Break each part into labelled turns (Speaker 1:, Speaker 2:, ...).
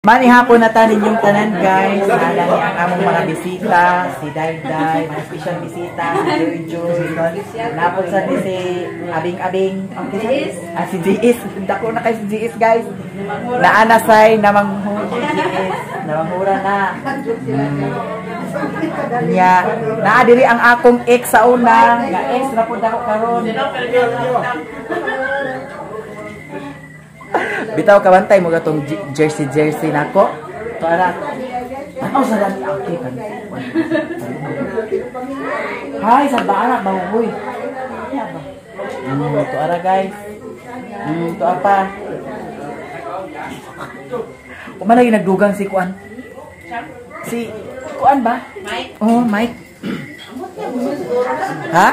Speaker 1: Manihapon na tanin yung tanan guys. Nala ni ang among mga bisita, si Dayday, mga special bisita, si Joy. Napot sa ni si Abing-Abing. Si GS. Dako na kay si GS guys. Naanasay namang GS. Namanghura na. Nya, naadiri ang akong ex sa una. Nga ex na po dako karon. Bitaw kabantay mo gatong jersey nako. Para ano sa dami okay kan. Hay sa baara ba huy. To ara guys. To apa? Kuma lagi nagdugang si Kuan. Si Kuan ba? Mike. Oh, Mike. Ha?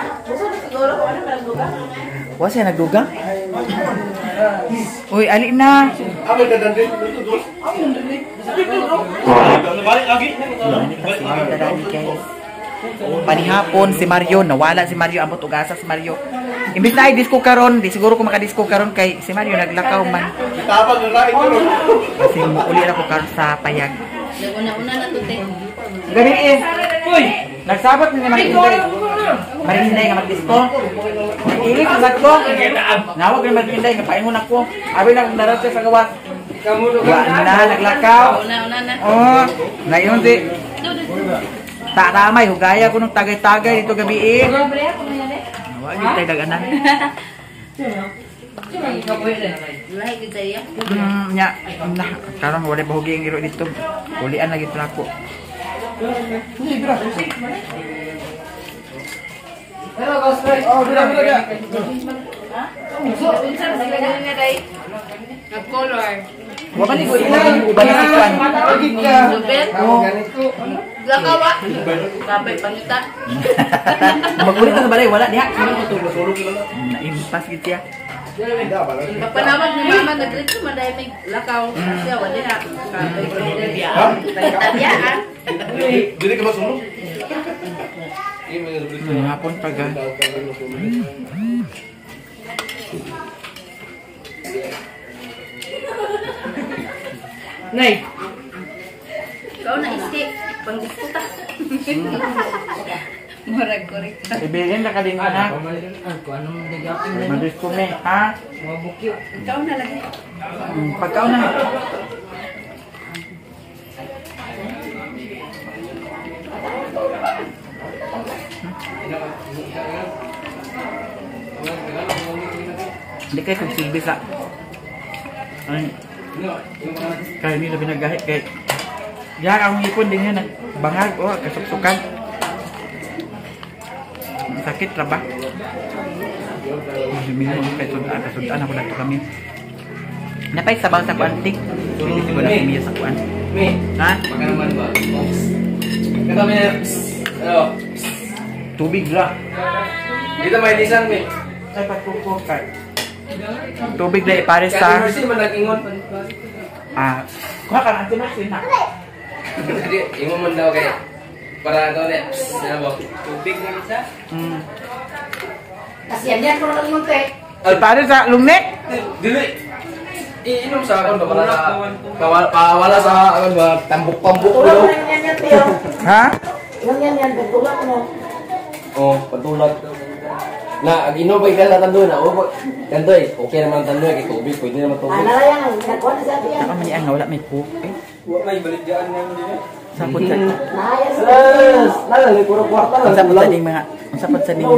Speaker 1: Wa siya nagdugang? Uy, ali na. Panihapon si Mario, nawala si Mario, ambot ugasa si Mario. Imbis na ay disco karon, di siguro ko makadisco karon kay si Mario naglakaw man. Kasi uli ako karon sa payag.
Speaker 2: Una na to te.
Speaker 1: Gani eh. Uy, nagsabot ni Mario. Marinday nga mag-disco. Ilig agad ko. Nawag na marinday nga paingon ako. Abi na narat sa gawas. Wa na naglakaw.
Speaker 2: Una na.
Speaker 1: Oh, ngayon di. Taramay hugaya ko nung tagay-tagay dito gabi eh. Wa gyud tay daganan.
Speaker 2: Lahi gid saya.
Speaker 1: Nya, karon wala bahugi ang iro dito. Ulian lagi plako.
Speaker 3: Hello, guys. Oh, bila.
Speaker 2: Nag-color.
Speaker 1: Wa man ko ina uban si Kuan.
Speaker 2: Lupit. Lakawa. Kapay pangita.
Speaker 1: Magulit na balay wala diha. Naimpas gid siya.
Speaker 2: Papanawag ni mama nagrito maday may lakaw siya wala diha. Tabiaan.
Speaker 3: Dili ka masulog.
Speaker 1: Hapon pa gan.
Speaker 3: Nay.
Speaker 2: Ikaw na isti pang diskuta. Murag korek.
Speaker 1: Ibigin na kaling anak.
Speaker 3: Ano mo nagapin na?
Speaker 1: Madis ko me, ha?
Speaker 3: Mabukyo.
Speaker 2: Ikaw na lagi.
Speaker 1: Pagkaw na. Hindi kayo kagsilbi sa ay kaya nila binagahit kay yan ang ipon din yun bangag o kasuksukan sakit ra ba minum kay sudan ako lang kami napay sabaw sa kuantik hindi ko na kumiya sa kuan ha
Speaker 3: Baka naman ba? Kami na.
Speaker 1: tubig ra
Speaker 3: Dito may lisan mi.
Speaker 1: ay pagkuko kay tubig na ipares sa
Speaker 3: Kasi man nag-ingon.
Speaker 1: kuha ka natin na sina
Speaker 3: Hindi, imo man daw kay para daw ne. Ano ba? Tubig na isa.
Speaker 2: Kasi yan ko lang yung te.
Speaker 1: ipares sa lungnek
Speaker 3: Dili. Iinom sa akon ba para pawala sa akon ba tambok-tambok ko daw.
Speaker 1: ha
Speaker 2: Yan, betulak mo.
Speaker 3: Oh, patulak. Na, ag-inom pa ikala tandoy na. Oh, tandoy. Okay naman tandoy kay tubig, pwede naman tubig.
Speaker 2: Ano yan? Nagkuha na sa tiyan.
Speaker 1: saka man ang wala may cook
Speaker 3: Wa may baligyan nga mo din.
Speaker 1: sapot sa
Speaker 3: Yes, nala ni puro kwarta lang.
Speaker 1: ang sapot sa ning mga ang sapot sa ning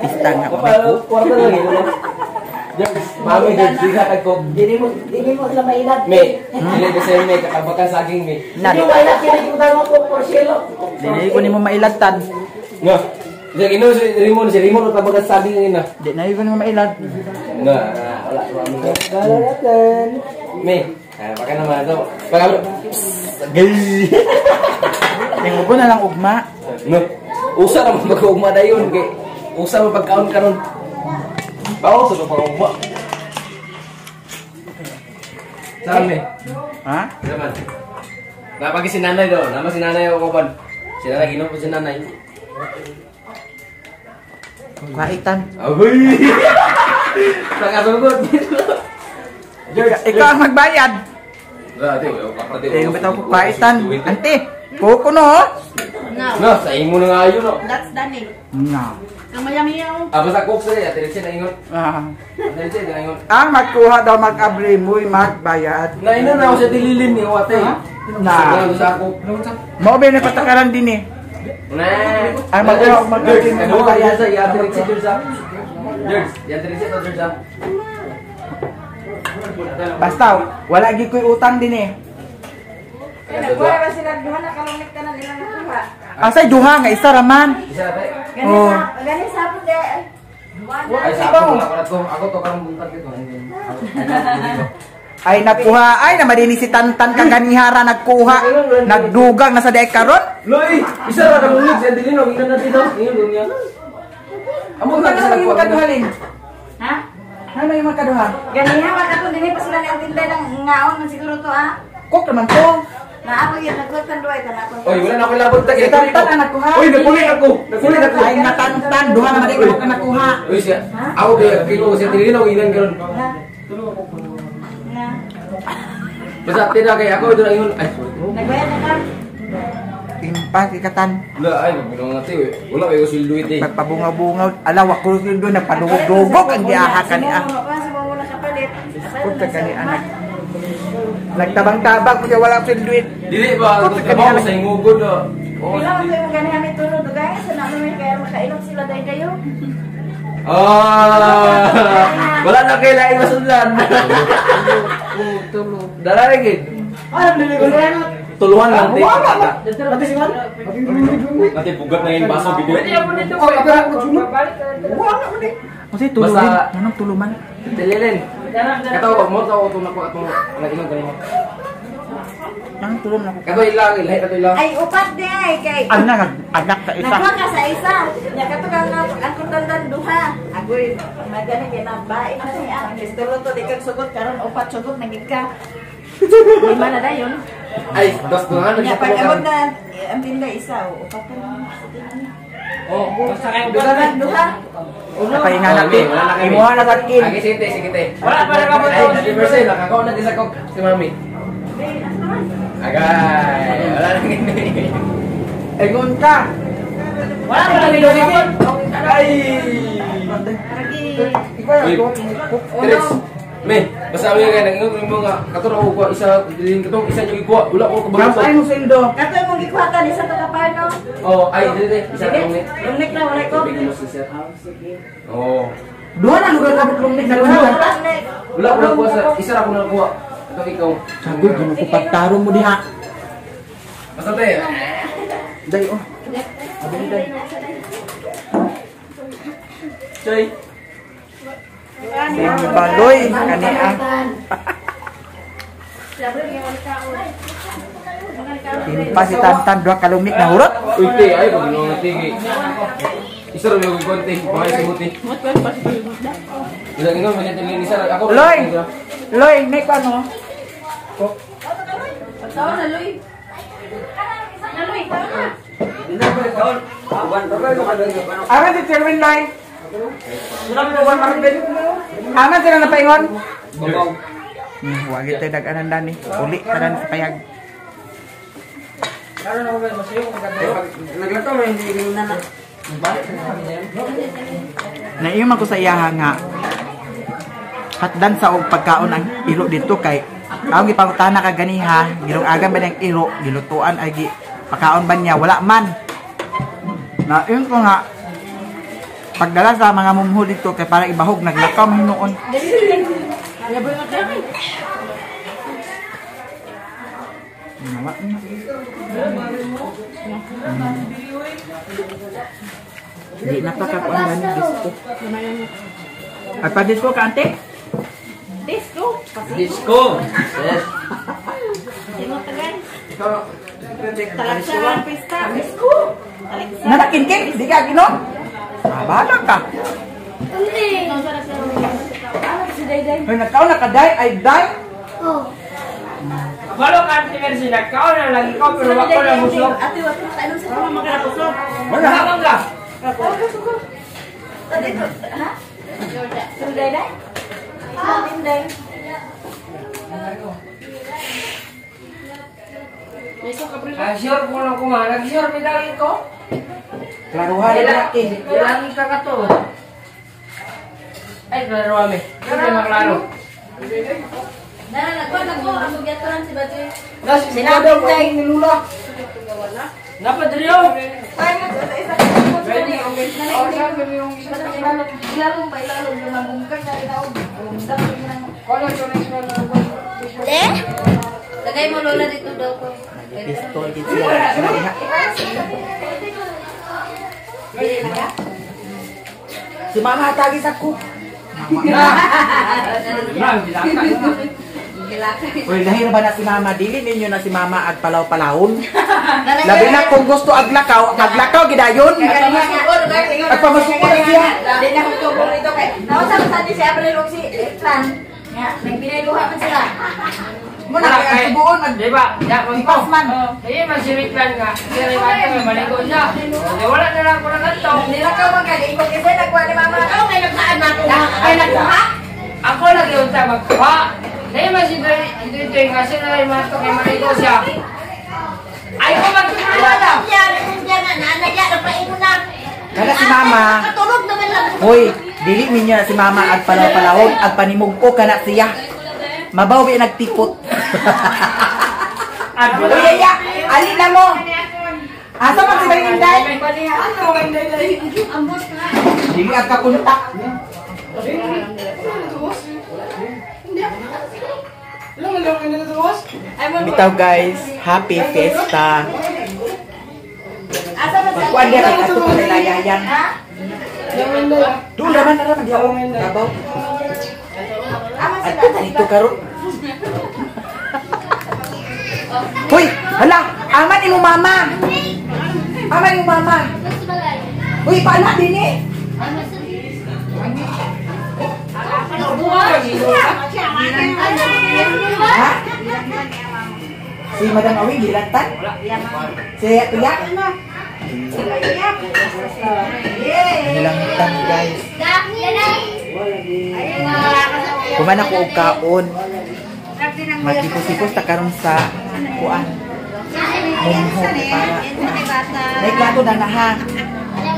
Speaker 1: pista nga may cook
Speaker 3: Kwarta lang yun. Mami, diga kay ko.
Speaker 2: Dili mo sila mailad.
Speaker 3: Me, dili kasi me kakabakan saging me.
Speaker 1: na
Speaker 2: Hindi mailad kinikutan mo ko por silo.
Speaker 1: dili ko nimo mailagtan
Speaker 3: Nga. Diya ino si Rimon kakabakan saging ina.
Speaker 1: di na ko nimo mailad
Speaker 3: Nga, wala mami. Me, baka naman to. Baka
Speaker 1: ning ubo na lang ugma
Speaker 3: no. Usa ra man pag-ugma dayon kay usa man pagkaon karon. Bawo sa pag-ugma. Saan me?
Speaker 1: ha
Speaker 3: Naman. Napagi si nanay daw. Nama si nanay ako ban. Si nanay ginom po si nanay.
Speaker 1: kaitan
Speaker 3: Aboy. Nakasugod.
Speaker 1: ikaw ang magbayad Yung bitaw ko kaitan. Ante, kuko no.
Speaker 2: Now,
Speaker 3: No, sa imo na nga yun, no?
Speaker 2: that's done it.
Speaker 1: Nga.
Speaker 2: Ang mayami-yaw.
Speaker 3: Basta cook sa'yo, atirin na ingon.
Speaker 1: Ah.
Speaker 3: Atirin siya, na ingon.
Speaker 1: Ang magkuha daw mag-abri mo'y magbayad.
Speaker 3: Na ino na ako sa dililin ni Wate.
Speaker 1: Na.
Speaker 3: Sa cook.
Speaker 1: Mao ba na patakaran din eh.
Speaker 3: Na.
Speaker 1: Ay, magkuha
Speaker 3: George,
Speaker 1: mag-abri
Speaker 3: ano
Speaker 1: mo'y
Speaker 3: ba
Speaker 1: bayad.
Speaker 3: yan sa atirin si George? George, atirin siya to George.
Speaker 1: Basta, wala gid ko'y utang din eh.
Speaker 4: Nagkuha ba sila duha na kalumit ka na nilang nakuha?
Speaker 1: Asay duha nga isa raman.
Speaker 3: Isa na tayo.
Speaker 1: Oh.
Speaker 4: Gani sapod de.
Speaker 3: Ay, sa ako na ko. Ako to karong buntag dito.
Speaker 1: Ay nakuha, ay namadini si Tantan kaganihara nagkuha. Nagdugang na sa dek karon.
Speaker 3: Loy, isa ra ka mulig sa dilin, no? Ingnan natin to. Ingon dunya.
Speaker 1: Amo na sa mga kaduhalin.
Speaker 4: Ha?
Speaker 1: Ano yung mga kaduha?
Speaker 4: Gani ha wala ko dinhi pa sila nang tinday ng ngaon man siguro to ha.
Speaker 1: Cook naman to.
Speaker 4: Naako yun nagkuha tan duay tan ako.
Speaker 3: Oy, wala na ako labot ta kay.
Speaker 1: Si Tantan ang nagkuha.
Speaker 3: Oy, napulit ako. Napulit ako.
Speaker 1: Ay natantan, duha naman di ko ka nakuha.
Speaker 3: Uy, siya. Ako kaya kilo sa dilin, no? Ingnan karon.
Speaker 4: Na.
Speaker 3: Basta tira kay ako doon ingon. Ay, sorry.
Speaker 4: Nagbayad na ka.
Speaker 1: Timpa ikatan.
Speaker 3: Wala ay, magbilong nga tayo. Wala kayo silduit eh.
Speaker 1: Pagpabungaw-bungaw, alaw ako rin doon nagpadugog-dugog ang giaha kaniya.
Speaker 4: Pa sa mga wala kapalit.
Speaker 1: Kung ka kaniya nag nagtabang-tabang kuya wala akong duit.
Speaker 3: Dili ba
Speaker 1: Kung ka
Speaker 3: trabaho
Speaker 1: kaniya
Speaker 3: sa ingugod do. Oh.
Speaker 4: Pila man tayo gani kami tulog dugay sa namin kaya makainom sila dahil kayo.
Speaker 3: Wala na kailangan masudlan. Dara gid.
Speaker 1: Ay, dili ko na.
Speaker 3: Tuluhan lang ti.
Speaker 1: Pati si Juan?
Speaker 3: Pati pugat na yung baso bibi.
Speaker 1: Oh, kapira ko sunod. Wala ko ni. Kasi tuluman,
Speaker 3: Basta-
Speaker 1: anong tuluman?
Speaker 3: Tililin. Kato mo to to nako atong naging ganimo.
Speaker 1: Anong tulum na ko?
Speaker 3: Kato ilang, ilahi kato ilang.
Speaker 4: Ay upat di ay kay.
Speaker 1: Anak, anak sa isa.
Speaker 4: Nakuha ka sa isa. Nya kato ka nga ang kundandan duha. Agoy magani kay na bae na siya. Gusto to di kag sugot karon upat sugot naging ka. Lima na dayon.
Speaker 3: Ay, dos na
Speaker 4: Nya pag abot na ang tinda isa upat ka na.
Speaker 3: Oh, basta kayo
Speaker 4: Duha duha.
Speaker 1: Napahinga natin. Imuha na sa kin.
Speaker 3: Agi sige, sige.
Speaker 2: Wala pa rin ka po
Speaker 3: Ay,
Speaker 2: to.
Speaker 3: happy birthday, nakakaon na din sa kok si Mami. Agay, wala na gini.
Speaker 1: Egon ka.
Speaker 2: Wala pa rin ka po.
Speaker 3: Ay!
Speaker 1: Ikaw
Speaker 3: Uy,
Speaker 1: ako.
Speaker 3: Chris, me, basta kami kaya nag-ingot mo nga, katuro ko kuha isa, dilin katong isa yung ikuha, wala ko
Speaker 1: Kapay
Speaker 3: kabalusot.
Speaker 1: mo sildo.
Speaker 4: Kato mong gikuhatan isa to kapay no.
Speaker 3: Oh, ay, dili, isa
Speaker 4: Sige.
Speaker 3: tong ni.
Speaker 4: Yung nek na wala ko.
Speaker 3: Oh.
Speaker 1: Duha na lugar ka butlong na duha.
Speaker 3: Wala ko na kuha sa, isa ra ko na kuha. Ito ikaw.
Speaker 1: Sagoy, ginukupagtaro mo diha.
Speaker 3: Basta tayo.
Speaker 1: Day, oh. Abili, day.
Speaker 3: Choy.
Speaker 1: Baloy, kaniya. Timpa si Tantan, dua kalumik na hurot.
Speaker 3: Uy, te, ay, pag ginawa nga tigi. Isa rin yung konti, mga isimuti. Ilang ingon, ganyan tilin isa. Ako,
Speaker 1: Loy! Loy, may ko ano?
Speaker 2: Taon na, Luy. Na, Luy, tama.
Speaker 1: Aman si Sherwin, Loy. Aman sila napaingon? Huwag ito yung nag-anan dani. Uli ka na sa payag.
Speaker 3: Naglato mo, hindi ganyan na.
Speaker 1: Naiman ko sa iyaha nga. Hatdan sa og pagkaon ang iro dito kay ang gipangutana ka ganiha, gilugagan ba ng iro, gilutuan ay gi pagkaon ba niya wala man. Na yun ko nga pagdala sa mga mumho dito kay para ibahog naglakaw noon. Nawa na. Di napakakuan ba ni disco? Ay pa disco ka ante?
Speaker 2: Disco.
Speaker 3: Disco! Yes.
Speaker 2: Sino tagay?
Speaker 4: Talagsa ang pista. Disco.
Speaker 1: Nanakin-kin, di ka gino? Abala ka.
Speaker 4: Si Dayday.
Speaker 1: Ay nakaw nakaday ay day.
Speaker 5: Walo ka si Mercy, nagkao na lang ikaw pero wako lang gusto.
Speaker 4: Ate wa ka kainom sa mga magkarapuso.
Speaker 1: Wala.
Speaker 5: Habang ka.
Speaker 4: Ha? Si Dayday? Tinday.
Speaker 5: Sure ko lang kumain. Nag-sure medalin ko.
Speaker 1: Klaruhan na laki.
Speaker 5: Ilang ka to. Ay, klaro kami. Hindi maklaro.
Speaker 2: Nagko, ang magyaturan si Badri.
Speaker 5: Sinabi tayo ni Lula. Napadriyo. Pwede, okay.
Speaker 2: Ilalong pa ilalong yung mabungkag na ilaog. Lagay mo lola dito daw ko.
Speaker 1: Pistol gitu ya. Si mama tagis aku. Uy, dahil ba na si mama, dili ninyo na si mama agpalaw-palawon. Labi na kung gusto aglakaw gidayon. Agpamasukot na siya.
Speaker 4: Hindi na kung tubong ito kay. Nausap sa di siya pero si Plan. Nga, nagpinayluha man sila.
Speaker 1: Muna kaya subuon
Speaker 5: Di ba? Ya, kung
Speaker 1: Ipas man.
Speaker 5: Kaya masimit lang nga. Siri ba ito, may maligo siya. Wala na lang ko na ganito.
Speaker 4: Nilakaw man kay ikot kasi nagkuha ni mama. Ikaw kay nagkaan na ako. Ay nagkuha?
Speaker 5: Ako lagi unta magkuha. Kaya masimit ito yung kasi na yung mga ito kay maligo siya. Ayaw magkuha lang.
Speaker 4: Yan, kung yan na nanaya na pa imo na.
Speaker 1: Kada si mama.
Speaker 4: Katulog naman lang.
Speaker 1: Hoy, dili ninyo na si mama agpalaw-palawon, agpanimugko kana siya. Mabaw ba nagtipot? Uy, ya, alin na mo. Asa pa si Marinday? Dili agka kontak. Bitaw guys, happy fiesta.
Speaker 4: Asa man sa
Speaker 1: Kuan dia kay ato pa nilayayan. Dul raman dia Abaw. At dito karon. Hoy, hala, aman imo mama. Aman imo mama. Hoy, paana din eh. Ha? Si Madam Awi gilatan? Si Tuyak? Nilangitan guys. Kumana ko og kaon. Magipos-ipos ta karon sa kuan. Mumho para. Nay plato na ha.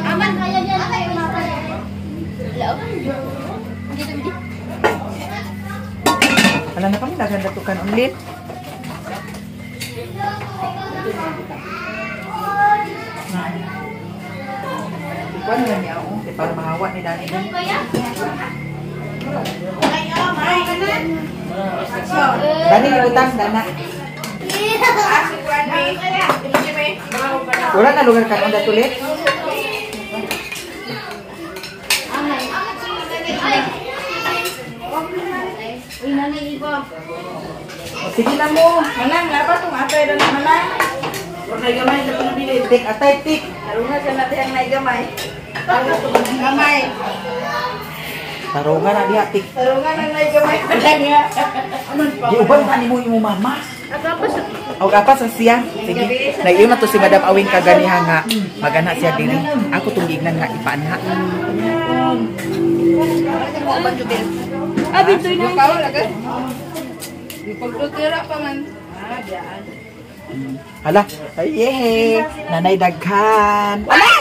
Speaker 2: Aman kaya niya na kayo.
Speaker 1: Ala na kami naganda tukan ulit. Kuan na niya ako para mahawa ni Dani. Dani utang dana. Wala na lugar ka onda tulit. Sige na mo.
Speaker 4: Manang, lapat kung apay doon manang.
Speaker 1: Nay gamay na pinabili. Tik atay tik.
Speaker 4: Tarungan sa natin ang naigamay. Gamay.
Speaker 1: Tarungan na diha tik.
Speaker 4: Tarungan ang naigamay. Malangya.
Speaker 1: Di uban pa nimo imo mama. Og apa sa siya? Sige. Naiyo na to si Madam Awing kaganiha nga magana siya dili. Ako tunggignan nga ipaanha.
Speaker 2: Abi to na pa wala ka. Pagdutira pa man.
Speaker 1: Hala, ay nanay daghan. Ala!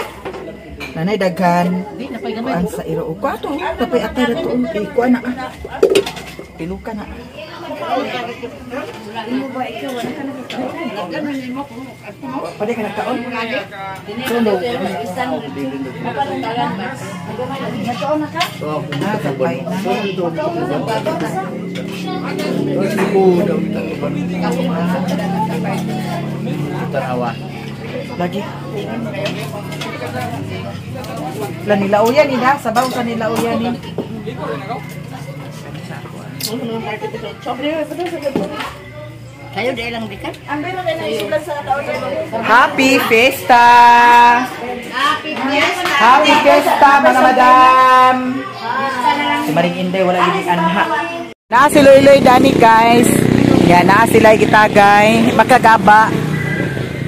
Speaker 1: Nanay daghan. Kuan sa iro. Kuan to, tapay atay ra to. Kuan na. Piluka na. Pwede ka nagkaon? Sundo. Sabay na. Lagi. La nilauyan ni da, sabaw sa nilauyan ni.
Speaker 2: Kayo dahil lang dikan.
Speaker 4: Ang biro din ang isulat sa taon yan.
Speaker 1: Happy Fiesta!
Speaker 2: Happy fiesta.
Speaker 1: Happy Fiesta mga madam! Si Maring Inday wala gini anha. Naa si Loy Dani guys. Nya naa sila gitagay makagaba.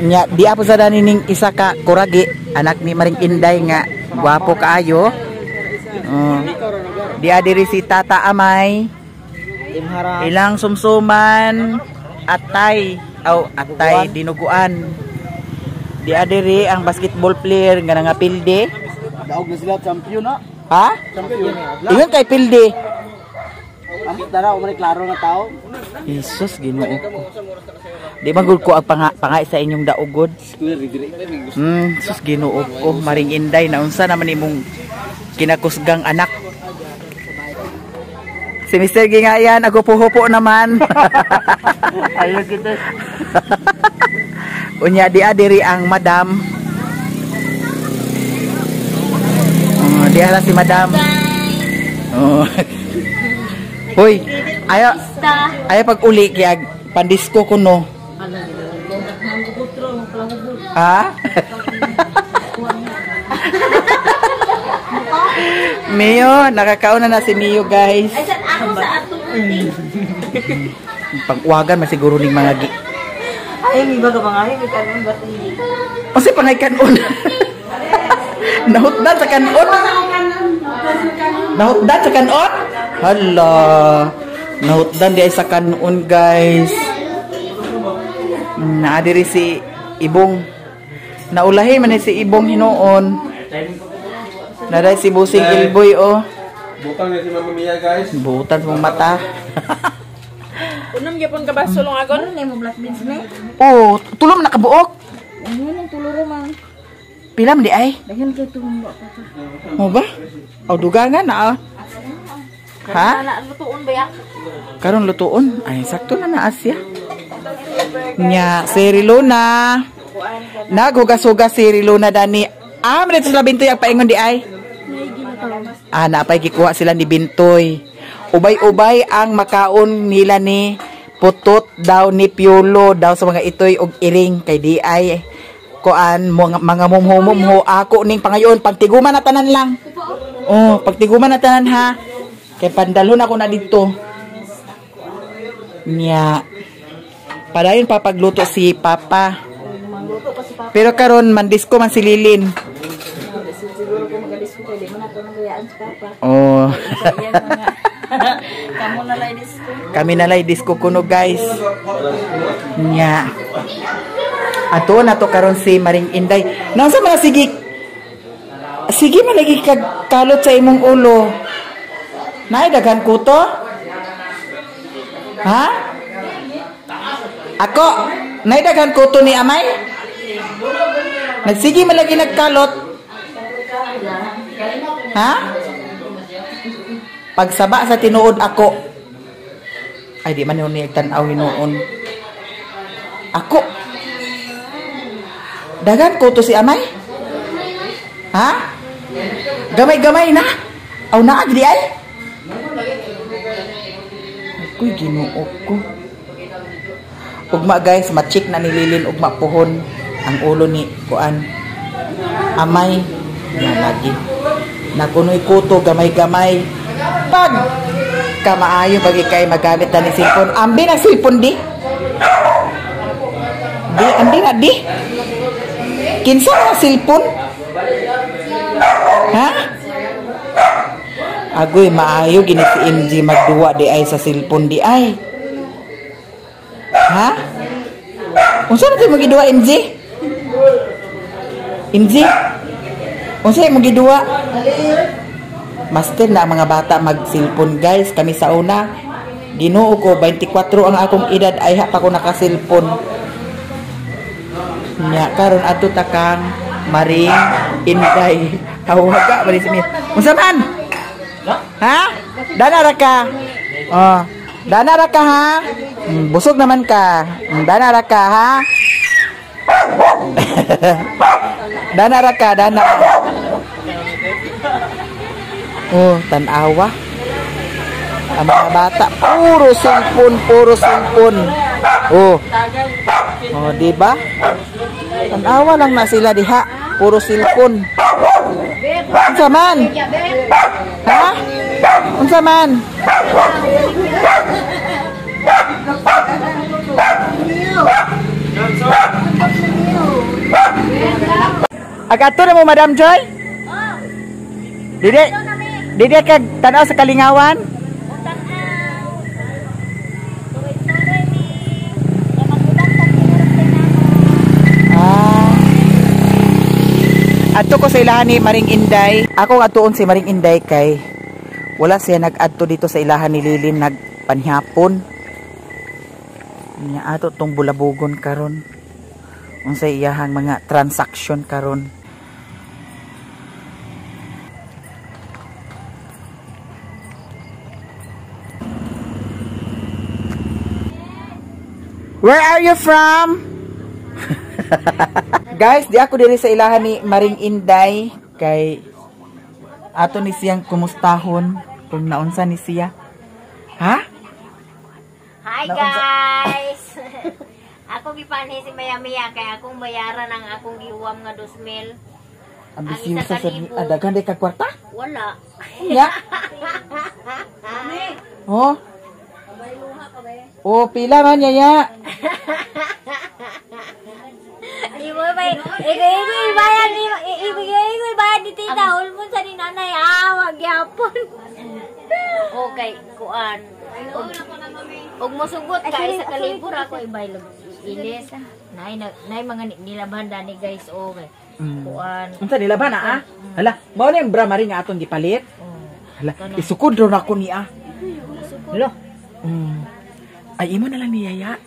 Speaker 1: Nya di apo sa dani ning isa ka kuragi anak ni Maring Inday nga gwapo kaayo. Di adiri si Tata Amay. Ilang sumsuman atay atay dinuguan. Di adiri ang basketball player nga nga pilde.
Speaker 6: Daog na sila champion na.
Speaker 1: Ha?
Speaker 6: Champion.
Speaker 1: Ingon kay pilde.
Speaker 6: Ang tara umay klaro nga tao.
Speaker 1: Jesus, Ginoo ko. Di ba gud ko ang pangay sa inyong daugod? Jesus, Ginoo ko. Maring Inday, naunsa naman imong kinakusgang anak. Si Mr. Gingayan, agupo-hupo naman.
Speaker 6: Ayun kita.
Speaker 1: Unya di adiri ang madam. Di ala si madam. Oh. Hoy, ayo pag uli kaya pandisko ko no. Ha? Mio, nakakauna na si Mio, guys.
Speaker 4: Ay, saan ako sa ato?
Speaker 1: Pag-uwagan masiguro ning mga
Speaker 4: Ay, may baga mga ay, may kanon ba hindi?
Speaker 1: kasi pangay kanon. Nahutdan sa kanon. Nahutdan sa kanon? Hala. Nahutdan di ay sa kanon, guys. Naadiri si Ibong. Naulahi man si Ibong hinuon. Naday si Busing Ilboy, oh.
Speaker 3: Butang na si Mama Mia, guys.
Speaker 1: Butan sa mga mata.
Speaker 2: Unang gyapon ka ba sulong agon?
Speaker 4: Ano na mo black beans na?
Speaker 1: Oh, tulong nakabuok.
Speaker 4: Ano nang tuluro man?
Speaker 1: Pila man di ay?
Speaker 4: Daghan kay tumbo pa.
Speaker 1: Mo ba? O dugangan na ah. Ha?
Speaker 4: Ana lutuon ba ya?
Speaker 1: Karon lutuon. Ay sakto na na Asya. Nya si Rilona. Naghugas-hugas si Rilona dani. Dito sila Bintoy ang paingon di ay. Napay gikuha sila ni Bintoy. Ubay-ubay ang makaon nila ni putot daw ni Piolo daw sa mga itoy og iring kay di ay kuan mga mumhumumho ako ning pangayon pagtiguman na tanan lang. Oh, pagtiguman na tanan ha. Kay pandalhon ako na dito. Nya. Padayon papagluto si Papa. Pero karon mandisko man si Lilin.
Speaker 4: Siguro ko magalis ko di man ako nagayaan sa papa.
Speaker 1: Oh.
Speaker 4: Kamu na lay disco.
Speaker 1: Kami na lay disco kuno, guys. Nya. Ato na to karon si Maring Inday. Nasa mga sige. Sige malagi kag kalot sa imong ulo. Nay daghan ko to? Ha? Ako, nay daghan ko to ni amay? Nagsige malagi nagkalot. Ha? Pagsaba sa tinuod ako. Ay di man yun nagtanaw hinuon. Ako. Dagan ko to si amay? Ha? Gamay-gamay na. Aw naag di ay? Ako'y Ginoo ko. Ugma guys, ma-check na nililin ugma puhon ang ulo ni kuan. Amay na lagi. Nakunoy kuto gamay-gamay. Pag kamaayo bagi kay magamit na ni cellphone. Ambi na cellphone di. Di ambi na di. Kinsa na cellphone? Ha? Agoy maayo gini si MG magduwa di ay sa cellphone di ay. Ha? Unsa na tayo magiduwa MG? MG? Unsa mo giduwa? Master na ang mga bata mag-cellphone, guys. Kami sa una, Ginoo ko 24 ang akong edad ay ha pa ko naka-cellphone. Nya karon ato takang Maring Inday. Hawaga bali si mi. Unsa man? Ha? Dana ra ka. Oh, dana ra ka ha. Busog naman ka. Dana ra ka ha. Dana ra ka, dana. Oh, tanawa. Ang mga bata, puro cellphone. Oh. Oh, di ba? Tanawa lang na sila diha, puro cellphone. Unsa man? Ha? Unsa man? Agato na mo, Madam Joy? Didi kag tanaw sa Kalingawan? dito ko sa ilahan ni Maring Inday. Ako nga tuon si Maring Inday kay wala siya nag-adto dito sa ilahan ni Lilin nagpanhapon. Nya ato tong bulabugon karon. Unsay iyahang mga transaction karon. Where are you from? Guys, di ako diri sa ilahan ni Maring Inday kay ato ni siyang kumustahon kung naunsa ni siya. Ha?
Speaker 7: Hi guys. Ako gipanhi si Maya kay akong bayaran ang akong giuwam nga 2,000.
Speaker 1: Ambisyon sa dagan day ka kwarta?
Speaker 7: Wala.
Speaker 1: Ya. Oh. Oh, pila man yaya.
Speaker 7: Ibigay bayad ni tita. Ulmon sa ni nanay. Wag yapon. Okay, kuan. Og mosugot ka sa kalibur ako ibaylo. Ilis. Nay mga nilaban dani guys. Okay. Kuan.
Speaker 1: Unsa nilaban na Hala, mao ni bra mari nga aton gipalit. Hala, isukod ro nako ni Hello. Ay, imo na lang ni Yaya.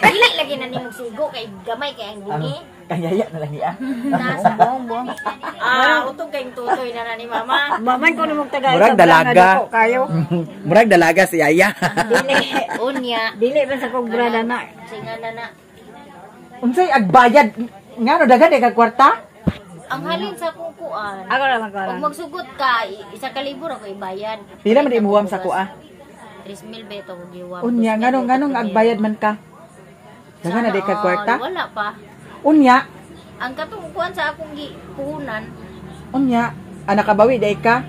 Speaker 7: Dili lagi na nimong sugo kay gamay kay ang bungi.
Speaker 1: Kay Yaya na lang niya.
Speaker 7: Nasa buong. Utong kay tutoy na ni mama.
Speaker 4: Mamay ko nimong tagay.
Speaker 1: Murag dalaga. Murag dalaga si Yaya.
Speaker 7: Dili unya.
Speaker 4: Dili ba sa kong brada na.
Speaker 7: Singa na.
Speaker 1: Unsay agbayad ngano daghan kag kwarta?
Speaker 7: Ang halin sa kukuan.
Speaker 4: Ako lang magkaroon.
Speaker 7: Kung magsugot ka, isa ka libur ako ibayad.
Speaker 1: Pila man imuwam sa kuha?
Speaker 7: 3,000 beto ko giwam.
Speaker 1: Unya nganong agbayad man ka? Daghan na day kag kwarta?
Speaker 7: Wala pa.
Speaker 1: Unya,
Speaker 7: Ang katungkuan sa akong puhunan,
Speaker 1: unya, nakabawi day ka?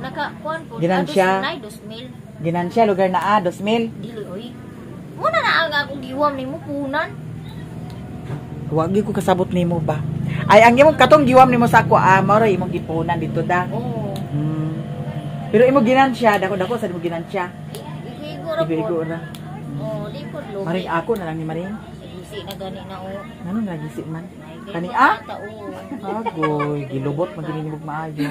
Speaker 7: nakakuan po.
Speaker 1: Ginansya.
Speaker 7: 2,000.
Speaker 1: Ginansya lugar na 2,000.
Speaker 7: Dili oy. Muna na ang akong giwam nimo puhunan.
Speaker 1: Wagi ko kasabot nimo ba? Ay ang imong katong giwam nimo sa ako mao ra imong gipunan dito da.
Speaker 7: Oo.
Speaker 1: Pero imo ginansya, dako sa imo ginansya.
Speaker 7: Igo
Speaker 1: Igo ra.
Speaker 7: Oh, di ko lubi.
Speaker 1: Maring ako na lang ni Maring.
Speaker 7: Gisi na gani na o.
Speaker 1: Nganong nagisi man? Kani
Speaker 7: Tao.
Speaker 1: Agoy, gilubot man gini nimo maayo.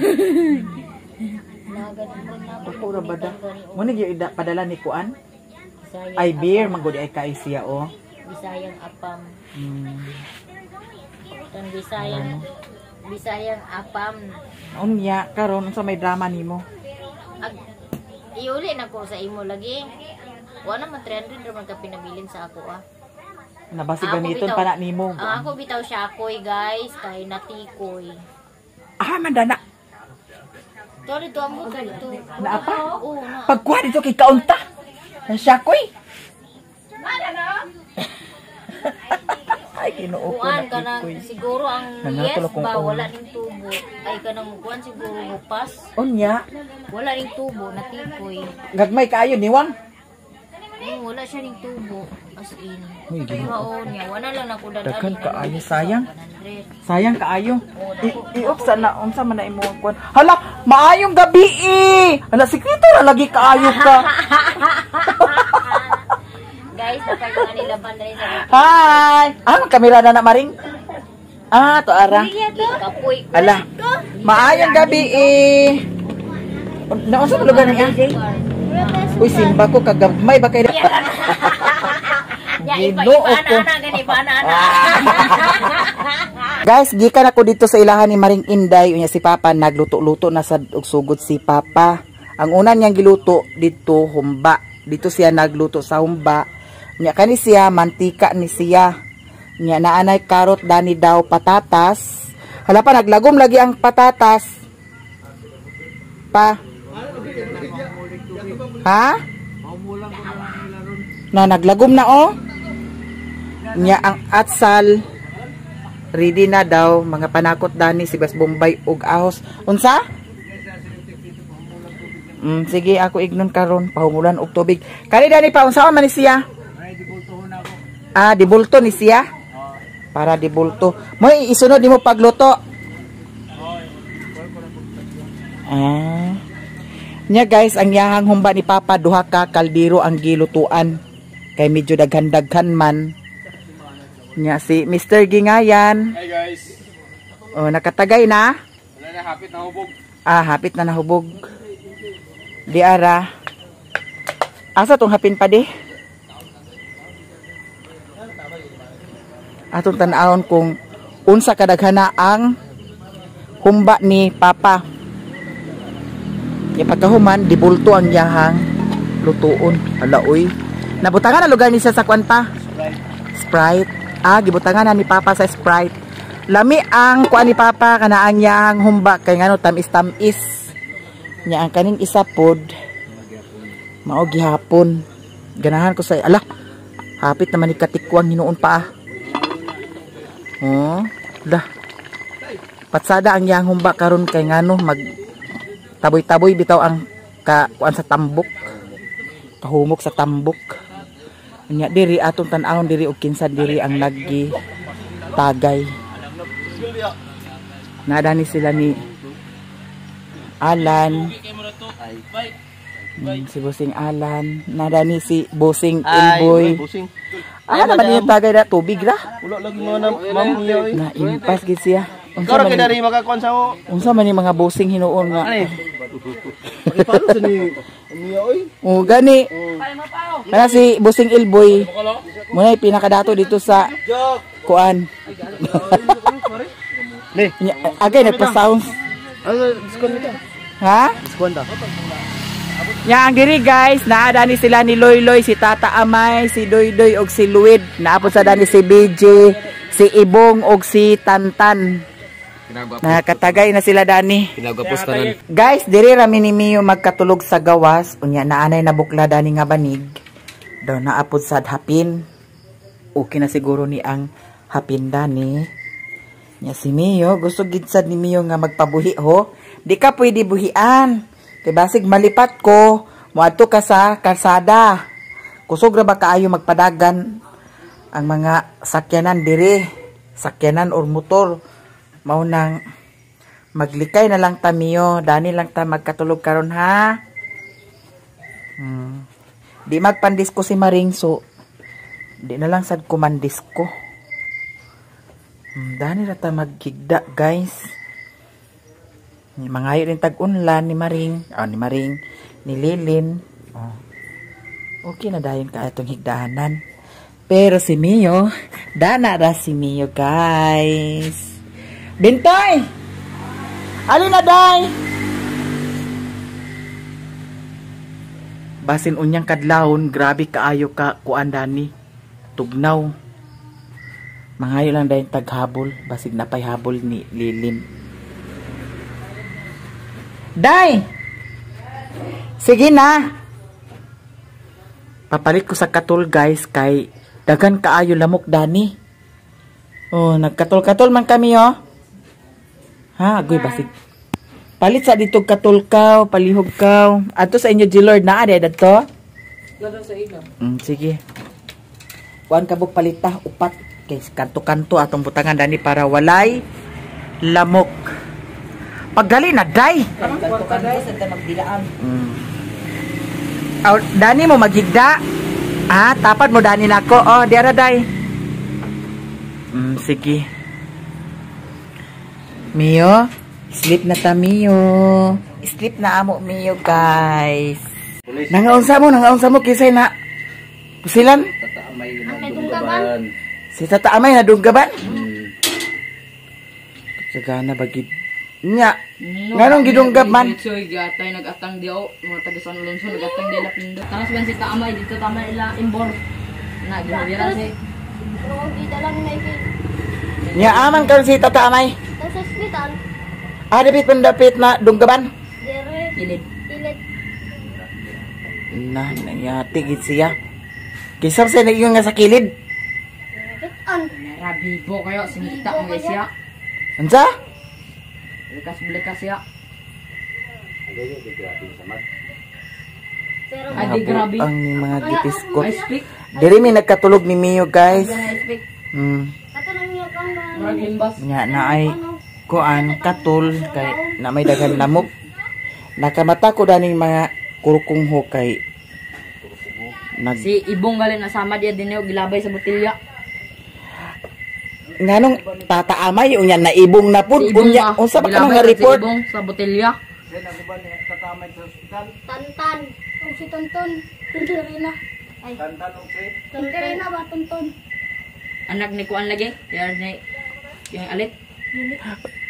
Speaker 1: Ako ra ba da? Mo ni padala ni kuan? Ay beer manggod ay kay siya o.
Speaker 7: Bisayang apam. Tan Bisayang apam.
Speaker 1: Unya karon unsa may drama nimo?
Speaker 7: Iuli na ko sa imo lagi. Wala man 300 naman ka pinabilin sa ako
Speaker 1: Nabasi gamiton pa na nimo.
Speaker 7: Ako bitaw siya ako'y guys, kay natikoy.
Speaker 1: Mandana.
Speaker 7: Tori to amo dito.
Speaker 1: Na apa?
Speaker 7: Oo, na.
Speaker 1: Pagkuha dito kay kaunta. Na siya koy. Ay kinuo ko
Speaker 7: Kuan
Speaker 1: na
Speaker 7: ka na
Speaker 1: koy.
Speaker 7: siguro ang
Speaker 1: Kanang
Speaker 7: yes
Speaker 1: tulo kong
Speaker 7: ba
Speaker 1: ulo.
Speaker 7: wala ning tubo. Ay kanang kuan siguro hupas.
Speaker 1: Unya,
Speaker 7: Wala ning tubo natikoy.
Speaker 1: gagmay kaayo niwang.
Speaker 7: Wala siya ning tubo as in.
Speaker 1: Uy,
Speaker 7: Pero niya wala lang na kudan
Speaker 1: Daghan kaayo, sayang. Sayang kaayo. Iop na unsa man na imo kuan. Hala, maayong gabi Hala, sikreto na lagi kaayo ka.
Speaker 7: Guys, napay nila banda rin sa
Speaker 1: Hi. Kamera na Maring. To ara.
Speaker 7: kapoy.
Speaker 1: Ala. Maayong gabi Naunsa man lugar niya? Uy, simba ko kagabmay ba kay
Speaker 7: Ya,
Speaker 1: Ginoo ko.
Speaker 7: gani ba na.
Speaker 1: Guys, gikan ako dito sa ilahan ni Maring Inday. Unya si Papa nagluto-luto na sa sugod si Papa. Ang una niyang giluto dito humba. Dito siya nagluto sa humba. Nya kani siya mantika ni siya. Nya naanay karot dani daw patatas. Hala pa naglagom lagi ang patatas. Pa. Ha? Na naglagom na Nya ang atsal ready na daw mga panakot dani si Bas Bombay ug ahos. Unsa? Sige ako ignon karon pahumulan og tubig. Kani dani pa unsa man ni siya? Dibulto ni siya. Para dibulto. Mo isunod nimo pagluto. Nya guys, ang yahang humba ni Papa duha ka kaldero ang gilutuan. Kay medyo daghan-daghan man. Nya si Mr. Gingayan.
Speaker 6: Hi guys.
Speaker 1: Oh, nakatagay na.
Speaker 3: Wala na, hapit na hubog.
Speaker 1: Ah, hapit na nahubog. Di ara. Asa tong hapin pa di? Atong tan-awon kung unsa kadaghana ang humba ni Papa. Ya pagkahuman dibulto ang yahang lutuon. Ala oy. Nabutangan na lugar ni siya sa kwanta. Sprite. Ah, gibutangan na ni Papa sa Sprite. Lami ang kuan ni Papa kana ang yahang humba kay ngano tamis-tamis. Nya ang kaning isa pod mao gihapon. Ganahan ko sa ala. Hapit naman ni katikwang hinuon pa. Oh, dah. Patsada ang yang humba karon kay ngano mag taboy-taboy bitaw ang kuan sa tambok. Kahumok sa tambok. Nya diri atong tan-awon diri og kinsa diri ang naggi tagay. Nadani sila ni Alan. Si Bossing Alan. Nadani si Bossing Ilboy. Ah, naman yung tagay na tubig na.
Speaker 6: Wala lagi mo na mamiyo.
Speaker 1: Na impas gid siya.
Speaker 6: Karo kay dari makakuan sa o.
Speaker 1: Unsa man yung mga bossing hinuon nga.
Speaker 6: Ani. Ipalo sa ni miyo oy.
Speaker 1: O gani. Kana si Bossing Ilboy. Muna yung pinakadato dito sa kuan.
Speaker 6: Ne.
Speaker 1: Agay nagpa-sounds.
Speaker 6: Ano discount nito?
Speaker 1: Ha?
Speaker 6: Discount ta.
Speaker 1: Yang diri guys, naadani sila ni Loyloy, si Tata Amay, si Doydoy og si Luid. Naapod sa dani si BJ, si Ibong og si Tantan. Nakatagay na sila dani.
Speaker 3: Pinagapos tanan.
Speaker 1: Guys, diri rami ni Mio magkatulog sa gawas. Unya naanay na bukla dani nga banig. Daw naapod sa hapin. Okay na siguro ni ang hapin dani. Nya si Mio, gusto gid sad ni Mio nga magpabuhi ho. Di ka pwede buhian. Kay basig malipat ko, moadto ka sa kalsada. Kusog ra ba kaayo magpadagan ang mga sakyanan diri, sakyanan or motor. Mao nang maglikay na lang ta Mio, dani lang ta magkatulog karon ha. Di magpandisko si Maringso. Di na lang sad kumandisko. Dani ra ta maghigda guys. Ni mangayo din tag-unlan ni Maring, ni Lilin. Oh. Okay na dayon ka atong higdahanan. Pero si Mio, dana ra si Mio, guys. Bintoy! Ali na day! Basin unyang kadlawon, grabe kaayo ka kuan dani. Tugnaw. Mangayo lang dayon taghabol, basig napay habol ni Lilin. Day! Sige na! Papalit ko sa katol guys kay dagan kaayo lamok dani. Oh, nagkatol-katol man kami oh. Ha, agoy basig. Palit sa dito katol kaw, palihog kaw. Ato sa inyo G-Lord na ade dadto?
Speaker 2: Gado sa ilo.
Speaker 1: Sige. Kuan kabog palita upat kay kanto-kanto atong butangan dani para walay lamok. Paggali na, day!
Speaker 4: Kanto guys, at magdilaan.
Speaker 1: Dani mo maghigda. Ah, tapad mo dani nako. Oh, diara day. Sige. Mio, sleep na ta Mio. Sleep na amo Mio, guys. Nangaunsa mo kisay na. Pusilan? Si Tata Amay na dunggaban. Sagana bagid. Nya, nganong gidunggab man?
Speaker 2: Choy gatay nagatang diaw, mga taga San Alonso nagatang diaw pindot. Tapos man si Taamay dito tama ila imbor. Na gihira si.
Speaker 7: Oo, dito lang na iki.
Speaker 1: Nya aman karon si Tata Amay.
Speaker 7: Sa ospital.
Speaker 1: Dapit pendapit na dunggaban.
Speaker 7: Dire.
Speaker 2: Ilid.
Speaker 7: Ilit.
Speaker 1: Nah, nangyati gid siya. Kisam sa naging nga sa kilid.
Speaker 7: An.
Speaker 2: Rabibo kayo sinita mo guys ya.
Speaker 1: Unsa?
Speaker 2: Blekas ya.
Speaker 7: Pero
Speaker 2: Adi grabe.
Speaker 1: Ang mga gipiskot.
Speaker 2: I speak.
Speaker 1: Diri mi nagkatulog ni Mio, guys.
Speaker 2: I speak.
Speaker 7: katanang niya kang
Speaker 2: Murag himbas.
Speaker 1: Nya na ay kuan katul kay na may dagan lamok. Nakamata ko daning mga kurukungho kay
Speaker 2: Si Ibong galin nasama dia dineo gilabay sa botilya.
Speaker 1: Nganong tataamay unya naibong na pud unya unsa ba ka nga report
Speaker 2: sa botelya.
Speaker 7: Tantan. Si Tonton. Tonton ay. Tonton ba Tonton?
Speaker 2: Anak ni kuan lagi. Yan ni yung alit.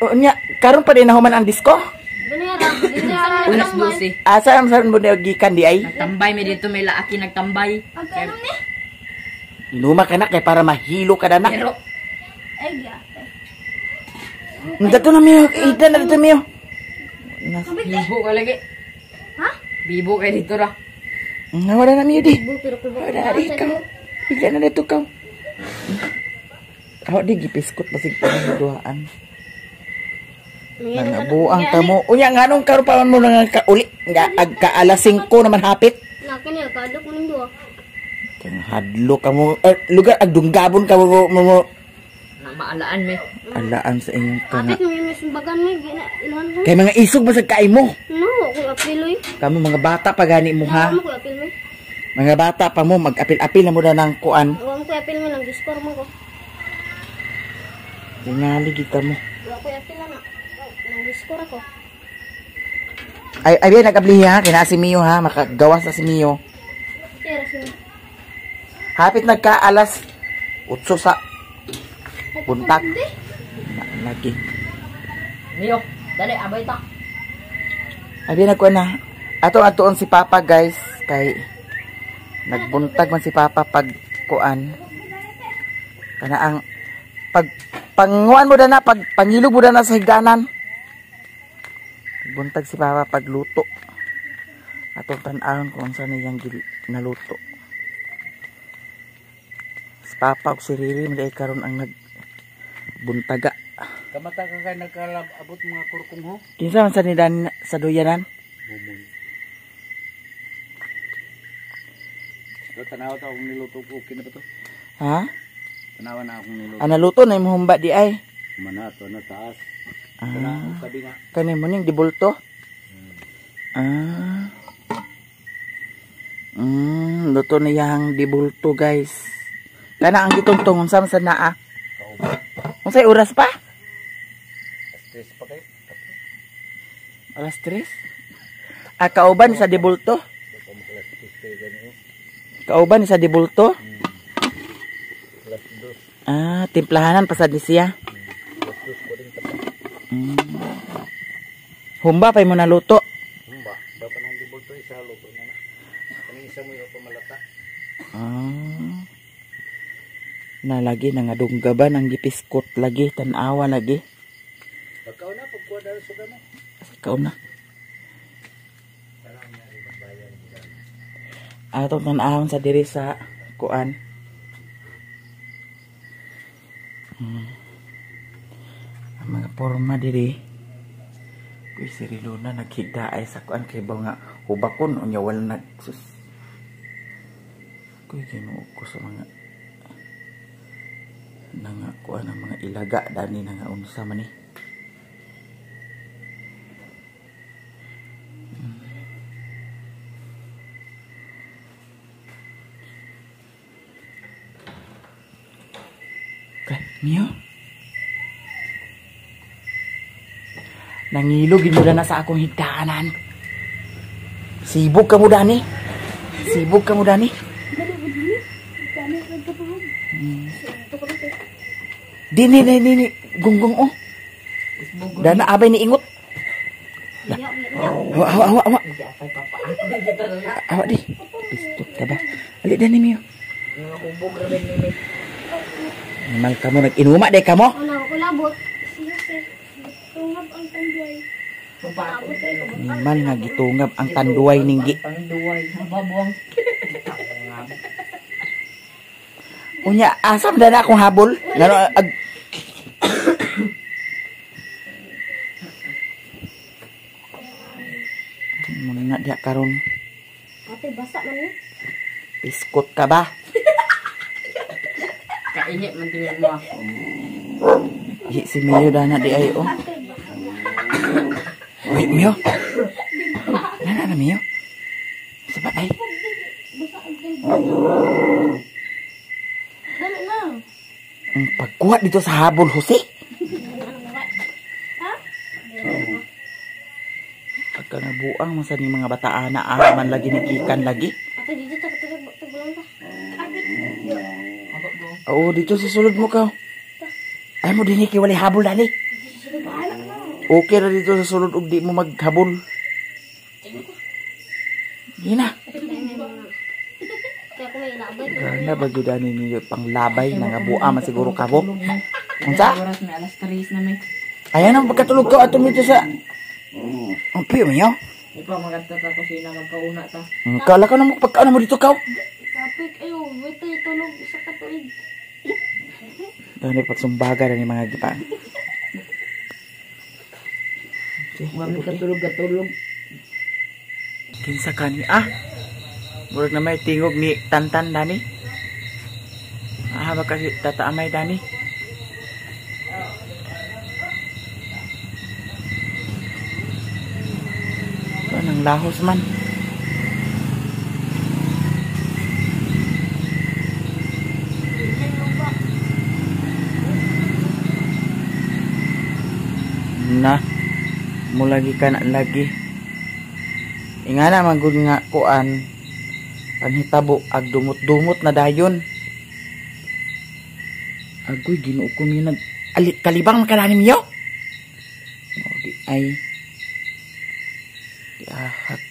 Speaker 1: unya karon pa din nahuman ang disko
Speaker 7: Binera.
Speaker 2: Unas 12.
Speaker 1: asa ang saan mo gikan di ay
Speaker 2: Nagtambay may dito may laaki nagtambay.
Speaker 7: Pagkainom ni?
Speaker 1: luma ka na kay para mahilo ka na
Speaker 2: Pero
Speaker 7: Ay, giyate.
Speaker 1: dato na miyo ida na dito miyo
Speaker 2: bibo ka lagi.
Speaker 7: Ha?
Speaker 2: Bibo kay dito ra.
Speaker 1: wala na miyo di
Speaker 7: Pero
Speaker 1: wala ikaw bigla na dito ka Ako di gipiskot basig pa ng duhaan. Nangabuang tamo. Unya nganong karon pa man mo nang kauli nga agka alas 5 naman hapit.
Speaker 7: Naka niya kadok mo ning duha.
Speaker 1: Kang hadlo ka mo lugar agdunggabon ka mo
Speaker 2: Nang maalaan me.
Speaker 1: alaan sa inyong
Speaker 7: Kapit
Speaker 1: tanga.
Speaker 7: mo yung sumbagan mo gina ilan mo.
Speaker 1: Kay mga isog basag kaay mo.
Speaker 7: No, ko apiloy.
Speaker 1: Kamo mga bata pa gani mo ha.
Speaker 7: Mo ko apil mo.
Speaker 1: Mga bata pa mo mag-apil-apil na mo na ng kuan.
Speaker 7: Wa ko apil mo nang discord mo ko.
Speaker 1: Tingali kita mo.
Speaker 7: Wa ko apil na. Nang discord ako.
Speaker 1: Ay nag-abli ha kina si Mio ha makagawas na si Mio.
Speaker 7: Tira sini.
Speaker 1: Hapit nagka alas 8 sa buntag. Lagi.
Speaker 2: Niyo, dali abay ta.
Speaker 1: Abi na ko na. Ato-atoon si Papa guys kay nagbuntag man si Papa pag kuan. Kana ang pag panguan mo na pag pangilog mo na sa higdanan. Buntag si Papa pag luto. Atong tan-awon kung saan niyang naluto. Si Papa o si Riri may karon ang nagbuntaga.
Speaker 6: Kamata ka kay nagkalabot mga kurkong ho.
Speaker 1: Kinsa man sa nidan sa duyanan?
Speaker 6: Bumoy. Tanawa ta akong niluto ko. Okay na ba to?
Speaker 1: Ha?
Speaker 6: Tanawa na akong niluto.
Speaker 1: Ana luto na imong humba di ay.
Speaker 6: Manato na taas.
Speaker 1: Ah.
Speaker 6: Sabi nga.
Speaker 1: Kani mo ning dibulto? Ah. Luto niyang dibulto guys. Kana ang gitungtong unsa man sa naa? Unsay oras pa?
Speaker 6: Stress pa kayo.
Speaker 1: Alas 3. Ah, kauban sa dibulto? Kauban sa dibulto? Ah, timplahanan pa sa siya. Humba pa mo naluto.
Speaker 6: Humba. Bapa nang dibulto isa luto na na. Kaning isa mo yung pamalata.
Speaker 1: Ah. Na lagi nangadunggaban ang gipiskot lagi tan-awa lagi.
Speaker 6: Pagkaw na pagkuha dahil sa gano.
Speaker 1: Ikaw na. Ato tan-awon sa diri sa kuan. Ang mga porma diri. Kuy si Riluna naghigda ay sa kuan kay ba nga hubakon unya wala nagsus. Kuy ginuo ko sa mga nanga kuan ang mga ilaga dani nga unsa man ni. Okay, Mio. Nangilog mo na sa akong higdaanan. Sibog ka mo dani. Sibog ka mo dani. Dini gunggong oh. Dana abay ni ingot. Awa. Awa di. Pistot ka ba? Ali dani Mio. Mal kamu nag-inuma day kamo.
Speaker 7: Ano ko labot. Tungab ang tanduay.
Speaker 1: Niman nga gitungab ang tanduay ninggi.
Speaker 2: Tanduay, mababuang.
Speaker 1: Unya asam dana akong habol. Ngano ag Muna dia karon
Speaker 7: Ate basa man ni.
Speaker 1: biskot ka ba?
Speaker 2: Kainit man tingin mo.
Speaker 1: Hi si Mio dana di ay oh. Wait Mio. Nana Mio. Sabat ay.
Speaker 7: Dali na.
Speaker 1: Pagkuha dito sa habol, Jose. Pagka nabuang masa ni mga bataan na man lagi nikikan lagi.
Speaker 7: Ato dito tagulang ta.
Speaker 1: Oo, dito sa sulod mo ka. Ay mo din wali habol dali. Okay na dito sa sulod ug di mo maghabol. Gina.
Speaker 7: Kaya ko may labay.
Speaker 1: Gana ba gyud ani ni panglabay nga bua man siguro kabo. Unsa?
Speaker 2: Oras may alas 3 na may.
Speaker 1: Ayan ang pagkatulog ko ato dito sa. Ang piyo mo yaw.
Speaker 2: Ipa maganda ta kusina magkauna ta.
Speaker 1: Kala ka na mo pagkaano mo dito kaw.
Speaker 7: Kapit ayo, wait tayo tulog sa katuig.
Speaker 1: Dani pagsumbaga ni mga gipa.
Speaker 2: Wa mi katulog.
Speaker 1: Kinsa kani murag na may tingog ni Tantan dani. Baka si Tata Amay dani. Nang lahos man. Na mulagi ka na lagi. Ingana man gud nga kuan panhitabo ag dumot-dumot na dayon. Agoy Ginoo ko mi nag alit kalibang makalanim yo. Ay ahak.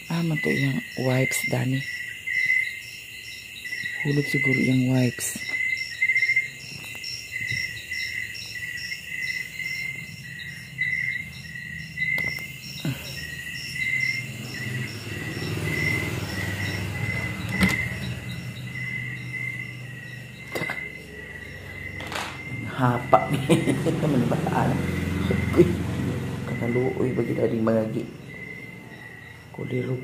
Speaker 1: Man to iyang wipes dani. Hulog siguro iyang wipes. Hapa ni teman bataan. Uy, kanaluoy bagi dari mga gi. Kulirog.